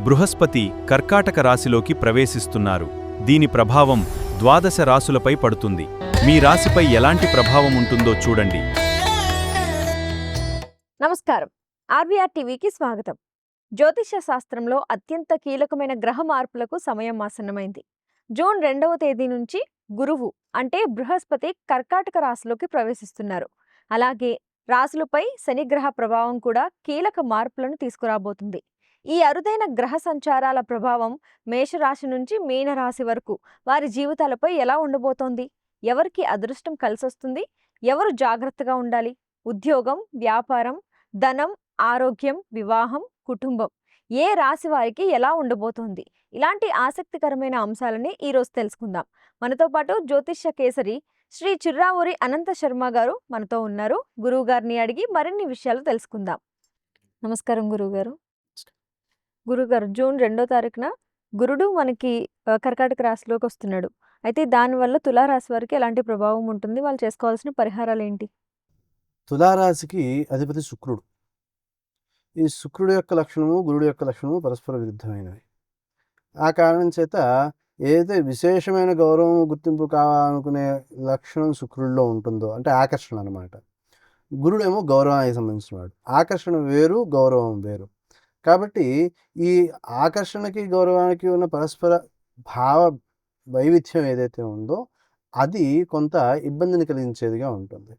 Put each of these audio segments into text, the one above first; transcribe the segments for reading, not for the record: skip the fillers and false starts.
బృహస్పతి కర్కాటక రాశిలోకి ప్రవేశిస్తున్నారు. దీని ప్రభావం ద్వాదశ రాశులపై పడుతుంది. మీ రాశిపై ఎలాంటి ప్రభావం ఉంటుందో చూడండి. నమస్కారం. ఆర్బీఆర్ టీవీకి స్వాగతం. జ్యోతిష శాస్త్రంలో అత్యంత కీలకమైన గ్రహ మార్పులకు సమయం ఆసన్నమైంది. జూన్ 2వ తేదీ నుంచి గురువు అంటే బృహస్పతి కర్కాటక రాశిలోకి ప్రవేశిస్తున్నారు. అలాగే రాశులపై శనిగ్రహ ప్రభావం కూడా కీలక మార్పులను తీసుకురాబోతుంది. ఈ అరుదైన గ్రహ సంచారాల ప్రభావం మేషరాశి నుంచి మీనరాశి వరకు వారి జీవితాలపై ఎలా ఉండబోతోంది? ఎవరికి అదృష్టం కలిసొస్తుంది? ఎవరు జాగ్రత్తగా ఉండాలి? ఉద్యోగం, వ్యాపారం, ధనం, ఆరోగ్యం, వివాహం, కుటుంబం ఏ రాశి వారికి ఎలా ఉండబోతోంది? ఇలాంటి ఆసక్తికరమైన అంశాలని ఈరోజు తెలుసుకుందాం. మనతో పాటు జ్యోతిష్య కేసరి శ్రీ చిర్రావూరి అనంత శర్మ గారు మనతో ఉన్నారు. గురువు గారిని అడిగి మరిన్ని విషయాలు తెలుసుకుందాం. నమస్కారం గురువుగారు. గురుగారు, జూన్ 2వ తారీఖున గురుడు మనకి కర్కాటక రాశిలోకి వస్తున్నాడు. అయితే దానివల్ల తులారాశి వారికి ఎలాంటి ప్రభావం ఉంటుంది? వాళ్ళు చేసుకోవాల్సిన పరిహారాలు ఏంటి? తులారాశికి అధిపతి శుక్రుడు. ఈ శుక్రుడు యొక్క లక్షణము గురుడు యొక్క లక్షణము పరస్పర విరుద్ధమైనవి. ఆ కారణం చేత ఏదైతే విశేషమైన గౌరవం గుర్తింపు కావాలనుకునే లక్షణం శుక్రుడిలో ఉంటుందో, అంటే ఆకర్షణ అన్నమాట. గురుడేమో గౌరవానికి సంబంధించిన వాడు. ఆకర్షణ వేరు, గౌరవం వేరు. కాబట్టి ఈ ఆకర్షణకి గౌరవానికి ఉన్న పరస్పర భావ వైవిధ్యం ఏదైతే ఉందో అది కొంత ఇబ్బందిని కలిగించేదిగా ఉంటుంది.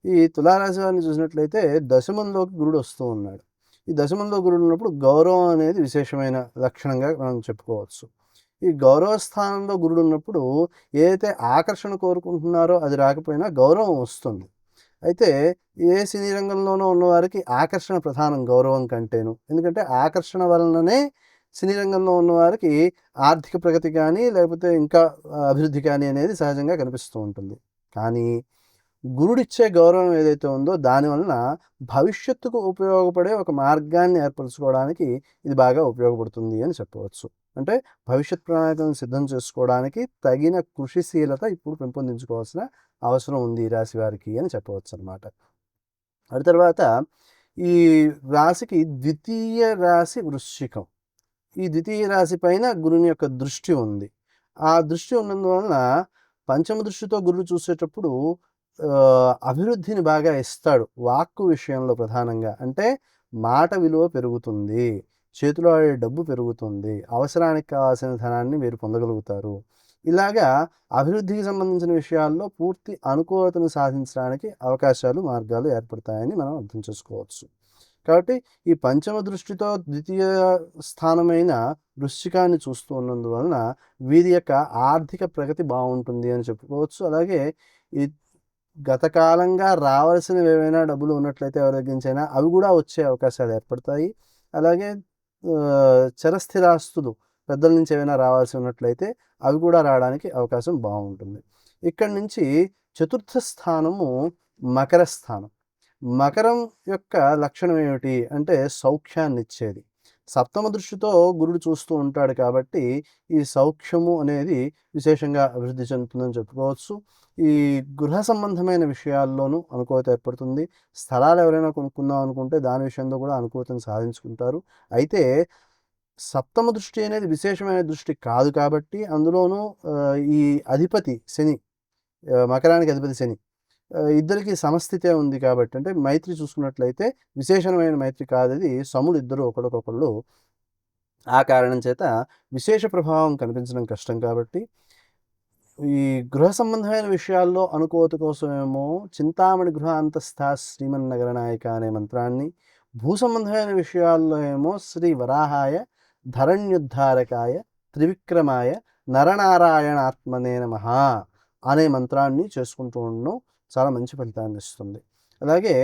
ఈ తులారాశి వారిని చూసినట్లయితే దశమంలోకి గురుడు వస్తూ ఉన్నాడు. ఈ దశమంలో గురుడు ఉన్నప్పుడు గౌరవం అనేది విశేషమైన లక్షణంగా మనం చెప్పుకోవచ్చు. ఈ గౌరవ స్థానంలో గురుడు ఉన్నప్పుడు ఏదైతే ఆకర్షణ కోరుకుంటున్నారో అది రాకపోయినా గౌరవం వస్తుంది. అయితే ఏ సినీ రంగంలోనూ ఉన్నవారికి ఆకర్షణ ప్రధానం గౌరవం కంటేను. ఎందుకంటే ఆకర్షణ వలననే సినీ రంగంలో ఉన్నవారికి ఆర్థిక ప్రగతి కానీ లేకపోతే ఇంకా అభివృద్ధి కానీ అనేది సహజంగా కనిపిస్తూ ఉంటుంది. కానీ గురుడిచ్చే గౌరవం ఏదైతే ఉందో దానివలన భవిష్యత్తుకు ఉపయోగపడే ఒక మార్గాన్ని ఏర్పరచుకోవడానికి ఇది బాగా ఉపయోగపడుతుంది అని చెప్పవచ్చు. అంటే భవిష్యత్ ప్రణాళికలను సిద్ధం చేసుకోవడానికి తగిన కృషిశీలత ఇప్పుడు పెంపొందించుకోవాల్సిన అవసరం ఉంది ఈ రాశి వారికి అని చెప్పవచ్చు అన్నమాట. ఆ తర్వాత ఈ రాశికి ద్వితీయ రాశి వృశ్చికం. ఈ ద్వితీయ రాశి పైన గురుని యొక్క దృష్టి ఉంది. ఆ దృష్టి ఉన్నందువలన పంచమ దృష్టితో గురుడు చూసేటప్పుడు అభివృద్ధిని బాగా ఇస్తాడు. వాక్కు విషయంలో ప్రధానంగా అంటే మాట విలువ పెరుగుతుంది, చేతిలో ఆడే డబ్బు పెరుగుతుంది, అవసరానికి కావాల్సిన ధనాన్ని మీరు పొందగలుగుతారు. ఇలాగా అభివృద్ధికి సంబంధించిన విషయాల్లో పూర్తి అనుకూలతను సాధించడానికి అవకాశాలు, మార్గాలు ఏర్పడతాయని మనం అర్థం చేసుకోవచ్చు. కాబట్టి ఈ పంచమ దృష్టితో ద్వితీయ స్థానమైన వృశ్చికాన్ని చూస్తూ ఉన్నందువలన వీరి యొక్క ఆర్థిక ప్రగతి బాగుంటుంది అని చెప్పుకోవచ్చు. అలాగే ఈ గత కాలంగా రావాల్సినవి ఏవైనా డబ్బులు ఉన్నట్లయితే ఎవరి దగ్గర నుంచైనా అవి కూడా వచ్చే అవకాశాలు ఏర్పడతాయి. అలాగే చరస్థిరాస్తులు పెద్దల నుంచి ఏమైనా రావాల్సి ఉన్నట్లయితే అవి కూడా రావడానికి అవకాశం బాగుంటుంది. ఇక్కడి నుంచి చతుర్థ స్థానము మకర స్థానం. మకరం యొక్క లక్షణం ఏమిటి అంటే సౌఖ్యాన్ని ఇచ్చేది. సప్తమ దృష్టితో గురుడు చూస్తూ ఉంటాడు కాబట్టి ఈ సౌఖ్యము అనేది విశేషంగా అభివృద్ధి చెందుతుందని చెప్పుకోవచ్చు. ఈ గృహ సంబంధమైన విషయాల్లోనూ అనుకూలత ఏర్పడుతుంది. స్థలాలు ఎవరైనా కొనుక్కుందాం అనుకుంటే దాని విషయంలో కూడా అనుకూలతను సాధించుకుంటారు. అయితే సప్తమ దృష్టి అనేది విశేషమైన దృష్టి కాదు కాబట్టి అందులోనూ ఈ అధిపతి శని, మకరానికి అధిపతి శని, ఇద్దరికి సమస్థితే ఉంది కాబట్టి అంటే మైత్రి చూసుకున్నట్లయితే విశేషమైన మైత్రి కాదు, అది సముడు ఇద్దరు ఒకరికొకళ్ళు. ఆ కారణం చేత విశేష ప్రభావం కనిపించడం కష్టం. కాబట్టి ఈ గృహ సంబంధమైన విషయాల్లో అనుకూలత కోసమేమో చింతామణి గృహాంతస్థ శ్రీమన్నగర నాయక అనే మంత్రాన్ని, భూ సంబంధమైన విషయాల్లో ఏమో శ్రీ వరాహాయ ధరణ్యుద్ధారకాయ త్రివిక్రమాయ నరనారాయణాత్మనే నమః అనే మంత్రాన్ని చేసుకుంటూ ఉండడం చాలా మంచి ఫలితాన్ని ఇస్తుంది. అలాగే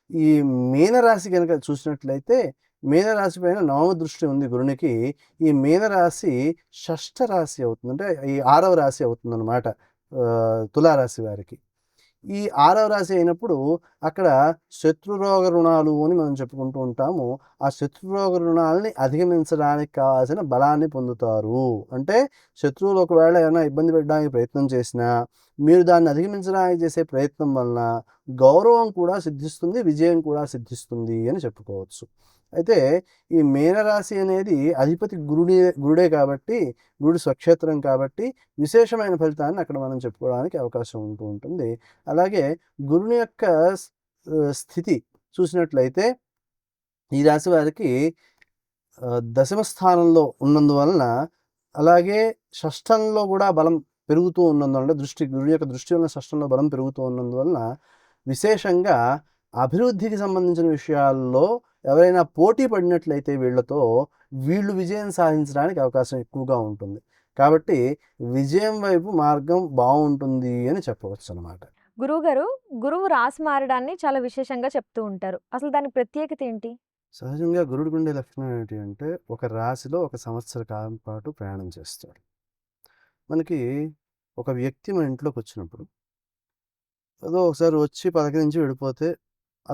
ఈ మీనరాశి కనుక చూసినట్లయితే మీనరాశి పైన నవమ దృష్టి ఉంది గురునికి. ఈ మీనరాశి షష్ఠ రాశి అవుతుంది, అంటే ఈ 6వ రాశి అవుతుంది అన్నమాట తులారాశి వారికి. ఈ 6వ రాశి అయినప్పుడు అక్కడ శత్రురోగ రుణాలు అని మనం చెప్పుకుంటూ ఉంటాము. ఆ శత్రురోగ రుణాలని అధిగమించడానికి కావాల్సిన బలాన్ని పొందుతారు. అంటే శత్రువులు ఒకవేళ ఏమైనా ఇబ్బంది పెట్టడానికి ప్రయత్నం చేసినా మీరు దాన్ని అధిగమించడానికి చేసే ప్రయత్నం వలన గౌరవం కూడా సిద్ధిస్తుంది, విజయం కూడా సిద్ధిస్తుంది అని చెప్పుకోవచ్చు. అయితే ఈ మీనరాశి అనేది అధిపతి గురుడే కాబట్టి, గురుడు స్వక్షేత్రం కాబట్టి విశేషమైన ఫలితాన్ని అక్కడ మనం చెప్పుకోవడానికి అవకాశం ఉంటూ ఉంటుంది. అలాగే గురుని యొక్క స్థితి చూసినట్లయితే ఈ రాశి వారికి దశమ స్థానంలో ఉన్నందువలన, అలాగే షష్టంలో కూడా బలం పెరుగుతూ ఉన్నందువలన, గురుని యొక్క దృష్టి వలన షష్టంలో బలం పెరుగుతూ ఉన్నందువలన విశేషంగా అభివృద్ధికి సంబంధించిన విషయాల్లో ఎవరైనా పోటీ పడినట్లయితే వీళ్ళు విజయం సాధించడానికి అవకాశం ఎక్కువగా ఉంటుంది. కాబట్టి విజయం వైపు మార్గం బాగుంటుంది అని చెప్పవచ్చు అన్నమాట. గురువుగారు, గురువు రాశి మారడాన్ని చాలా విశేషంగా చెప్తూ ఉంటారు. అసలు దాని ప్రత్యేకత ఏంటి? సహజంగా గురుడికి ఉండే లక్షణం ఏంటి అంటే, ఒక రాశిలో ఒక సంవత్సర కాలం పాటు ప్రయాణం చేస్తాడు. మనకి ఒక వ్యక్తి మన ఇంట్లోకి వచ్చినప్పుడు ఏదో ఒకసారి వచ్చి పలకరించి వెళ్ళిపోతే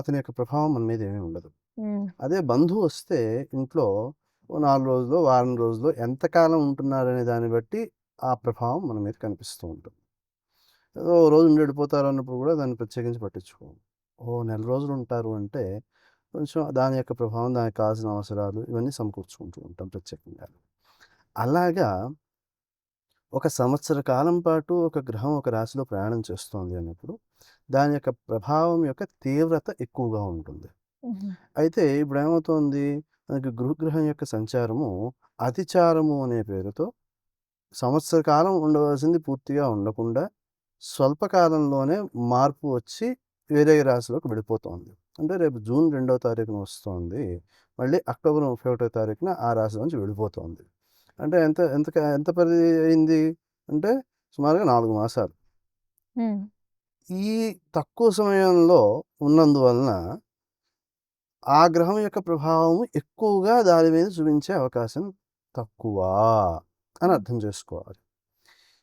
అతని యొక్క ప్రభావం మన మీద ఏమీ ఉండదు. అదే బంధువు వస్తే ఇంట్లో ఓ 4 రోజులో, వారం రోజులో ఎంతకాలం ఉంటున్నారనే దాన్ని బట్టి ఆ ప్రభావం మన మీద కనిపిస్తూ ఉంటుంది. ఏదో ఓ రోజు ఉండి వెళ్ళిపోతారు అన్నప్పుడు కూడా దాన్ని ప్రత్యేకించి పట్టించుకోము. ఓ నెల రోజులు ఉంటారు అంటే కొంచెం దాని యొక్క ప్రభావం, దానికి కావాల్సిన అవసరాలు ఇవన్నీ సమకూర్చుకుంటూ ఉంటాం ప్రత్యేకంగా. అలాగా ఒక సంవత్సర కాలం పాటు ఒక గ్రహం ఒక రాశిలో ప్రయాణం చేస్తోంది అన్నప్పుడు దాని యొక్క ప్రభావం యొక్క తీవ్రత ఎక్కువగా ఉంటుంది. అయితే ఇప్పుడు ఏమవుతోంది, మనకి గురుగ్రహం యొక్క సంచారము అతిచారము అనే పేరుతో సంవత్సర కాలం ఉండవలసింది పూర్తిగా ఉండకుండా స్వల్పకాలంలోనే మార్పు వచ్చి వేరే రాశిలోకి వెళ్ళిపోతోంది. అంటే రేపు జూన్ 2వ తారీఖున వస్తోంది, మళ్ళీ అక్టోబర్ 31వ తారీఖున ఆ రాశి నుంచి వెళ్ళిపోతోంది. అంటే ఎంత ఎంత ఎంత పరిధి అయింది అంటే సుమారుగా 4 మాసాలు. ఈ తక్కువ సమయంలో ఉన్నందువలన ఆ గ్రహం యొక్క ప్రభావం ఎక్కువగా దాని మీద చూపించే అవకాశం తక్కువ అని అర్థం చేసుకోవాలి.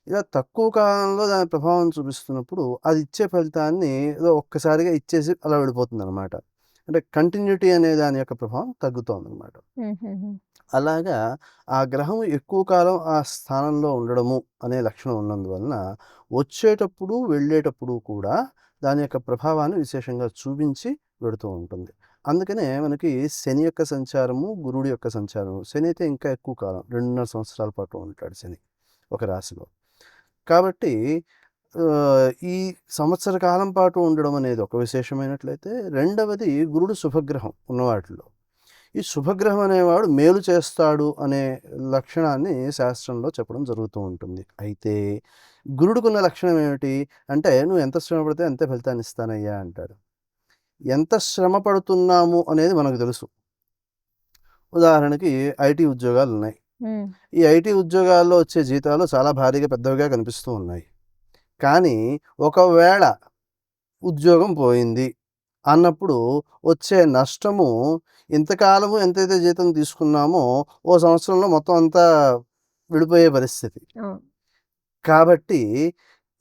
ఇలా తక్కువ కాలంలో దాని ప్రభావం చూపిస్తున్నప్పుడు అది ఇచ్చే ఫలితాన్ని ఏదో ఒక్కసారిగా ఇచ్చేసి అలా వెళ్ళిపోతుందనమాట. అంటే కంటిన్యూటీ అనే దాని యొక్క ప్రభావం తగ్గుతోందనమాట. అలాగా ఆ గ్రహం ఎక్కువ కాలం ఆ స్థానంలో ఉండడము అనే లక్షణం ఉన్నందువలన వచ్చేటప్పుడు, వెళ్ళేటప్పుడు కూడా దాని యొక్క ప్రభావాన్ని విశేషంగా చూపించి వెడుతూ ఉంటుంది. అందుకనే మనకి శని యొక్క సంచారము, గురుడి యొక్క సంచారము. శని అయితే ఇంకా ఎక్కువ కాలం 2.5 సంవత్సరాల పాటు ఉంటాడు శని ఒక రాశిలో. కాబట్టి ఈ సంవత్సర కాలం పాటు ఉండడం అనేది ఒక విశేషమైనట్లయితే, రెండవది గురుడు శుభగ్రహం ఉన్నవాటిలో. ఈ శుభగ్రహం అనేవాడు మేలు చేస్తాడు అనే లక్షణాన్ని శాస్త్రంలో చెప్పడం జరుగుతూ ఉంటుంది. అయితే గురుడుకున్న లక్షణం ఏమిటి అంటే, నువ్వు ఎంత శ్రమ పడితే అంతే ఫలితాన్ని ఇస్తానయ్యా అంటాడు. ఎంత శ్రమ పడుతున్నాము అనేది మనకు తెలుసు. ఉదాహరణకి ఐటీ ఉద్యోగాలు ఉన్నాయి. ఈ ఐటీ ఉద్యోగాల్లో వచ్చే జీతాలు చాలా భారీగా పెద్దవిగా కనిపిస్తూ ఉన్నాయి. కానీ ఒకవేళ ఉద్యోగం పోయింది అన్నప్పుడు వచ్చే నష్టము ఇంతకాలము ఎంతైతే జీతం తీసుకున్నామో ఓ సంవత్సరంలో మొత్తం అంతా విడిపోయే పరిస్థితి. కాబట్టి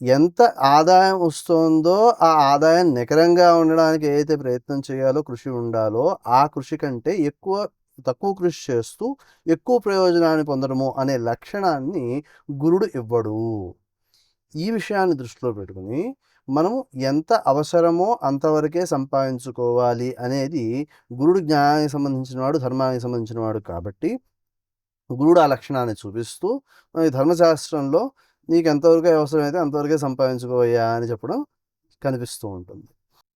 ఎంత ఆదాయం వస్తుందో ఆ ఆదాయం నికరంగా ఉండడానికి ఏదైతే ప్రయత్నం చేయాలో, కృషి ఉండాలో, ఆ కృషి కంటే తక్కువ కృషి చేస్తూ ఎక్కువ ప్రయోజనాన్ని పొందడము అనే లక్షణాన్ని గురుడు ఇవ్వడు. ఈ విషయాన్ని దృష్టిలో పెట్టుకుని మనం ఎంత అవసరమో అంతవరకే సంపాదించుకోవాలి అనేది గురుడు జ్ఞానానికి సంబంధించిన వాడు, ధర్మానికి సంబంధించిన వాడు కాబట్టి గురుడు ఆ లక్షణాన్ని చూపిస్తూ మనకి ధర్మశాస్త్రంలో నీకు ఎంతవరకు అవసరమైతే అంతవరకే సంపాదించుకోవయ్యా అని చెప్పడం కనిపిస్తూ ఉంటుంది.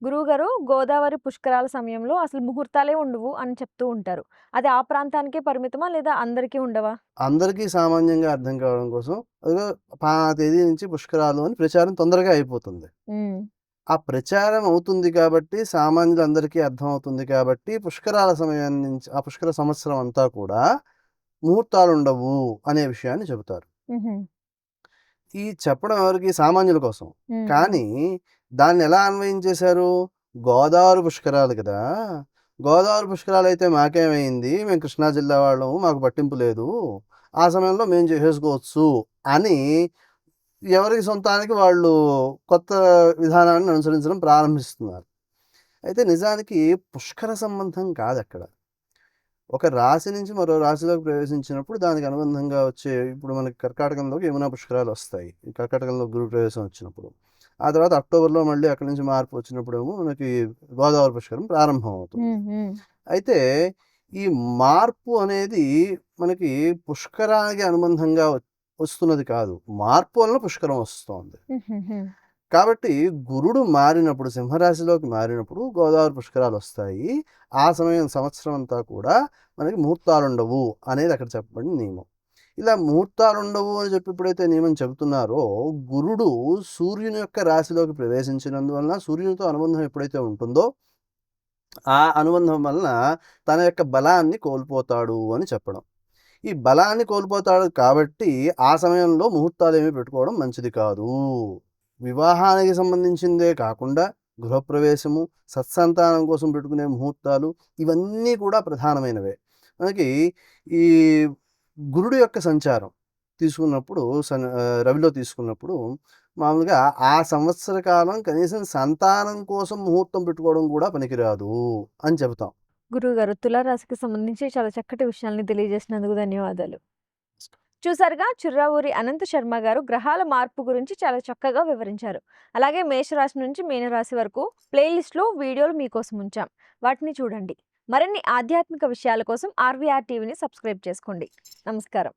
గురువుగారు, గోదావరి పుష్కరాల సమయంలో అసలు ముహూర్తాలే ఉండవు అని చెప్తూ ఉంటారు. అది ఆ ప్రాంతానికే పరిమితమా లేదా అందరికీ ఉండవా? అందరికీ సామాన్యంగా అర్థం కావడం కోసం అదిగో తేదీ నుంచి పుష్కరాలు అని ప్రచారం తొందరగా అయిపోతుంది. ఆ ప్రచారం అవుతుంది కాబట్టి సామాన్యులందరికీ అర్థం అవుతుంది కాబట్టి పుష్కరాల సమయం నుంచి ఆ పుష్కర సంవత్సరం అంతా కూడా ముహూర్తాలు ఉండవు అనే విషయాన్ని చెబుతారు. ఈ చెప్పడం ఎవరికి? సామాన్యుల కోసం. కానీ దాన్ని ఎలా అన్వయం చేశారు? గోదావరి పుష్కరాలు కదా, గోదావరి పుష్కరాలు అయితే మాకేమైంది, మేము కృష్ణా జిల్లా వాళ్ళము, మాకు పట్టింపు లేదు, ఆ సమయంలో మేము చేసేసుకోవచ్చు అని ఎవరికి సొంతానికి వాళ్ళు కొత్త విధానాన్ని అనుసరించడం ప్రారంభిస్తున్నారు. అయితే నిజానికి పుష్కర సంబంధం కాదు అక్కడ. ఒక రాశి నుంచి మరో రాశిలోకి ప్రవేశించినప్పుడు దానికి అనుబంధంగా వచ్చే, ఇప్పుడు మనకి కర్కాటకంలోకి యమునా పుష్కరాలు వస్తాయి. ఈ కర్కాటకంలో గురు ప్రవేశం వచ్చినప్పుడు, ఆ తర్వాత అక్టోబర్లో మళ్ళీ అక్కడి నుంచి మార్పు వచ్చినప్పుడు ఏమో మనకి గోదావరి పుష్కరం ప్రారంభం అవుతుంది. అయితే ఈ మార్పు అనేది మనకి పుష్కరానికి అనుబంధంగా వస్తున్నది కాదు. మార్పు వలన పుష్కరం వస్తోంది. కాబట్టి గురుడు మారినప్పుడు, సింహరాశిలోకి మారినప్పుడు గోదావరి పుష్కరాలొస్తాయి. ఆ సమయం సంవత్సరం అంతా కూడా మనకి ముహూర్తాలుండవు అనేది అక్కడ చెప్పబడిన నియమం. ఇలా ముహూర్తాలుండవు అని చెప్పి ఎప్పుడైతే నియమం చెబుతున్నారో, గురుడు సూర్యుని యొక్క రాశిలోకి ప్రవేశించినందువలన సూర్యునితో అనుబంధం ఎప్పుడైతే ఉంటుందో, ఆ అనుబంధం వలన తన యొక్క బలాన్ని కోల్పోతాడు అని చెప్పడం. ఈ బలాన్ని కోల్పోతాడు కాబట్టి ఆ సమయంలో ముహూర్తాలేమీ పెట్టుకోవడం మంచిది కాదు. వివాహానికి సంబంధించిందే కాకుండా గృహప్రవేశము, సత్సంతానం కోసం పెట్టుకునే ముహూర్తాలు ఇవన్నీ కూడా ప్రధానమైనవే. మనకి ఈ గురుడు యొక్క సంచారం తీసుకున్నప్పుడు రవిలో తీసుకున్నప్పుడు మామూలుగా ఆ సంవత్సర కాలం కనీసం సంతానం కోసం ముహూర్తం పెట్టుకోవడం కూడా పనికిరాదు అని చెబుతాం. గురువుగారు, తులారాశికి సంబంధించి చాలా చక్కటి విషయాల్ని తెలియజేసినందుకు ధన్యవాదాలు. చూసారుగా, చుర్రావూరి అనంత శర్మ గారు గ్రహాల మార్పు గురించి చాలా చక్కగా వివరించారు. అలాగే మేషరాశి నుంచి మీనరాశి వరకు ప్లేలిస్ట్లో వీడియోలు మీకోసం ఉంచాం. వాటిని చూడండి. మరిన్ని ఆధ్యాత్మిక విషయాల కోసం ఆర్వీఆర్ టీవీని సబ్స్క్రైబ్ చేసుకోండి. నమస్కారం.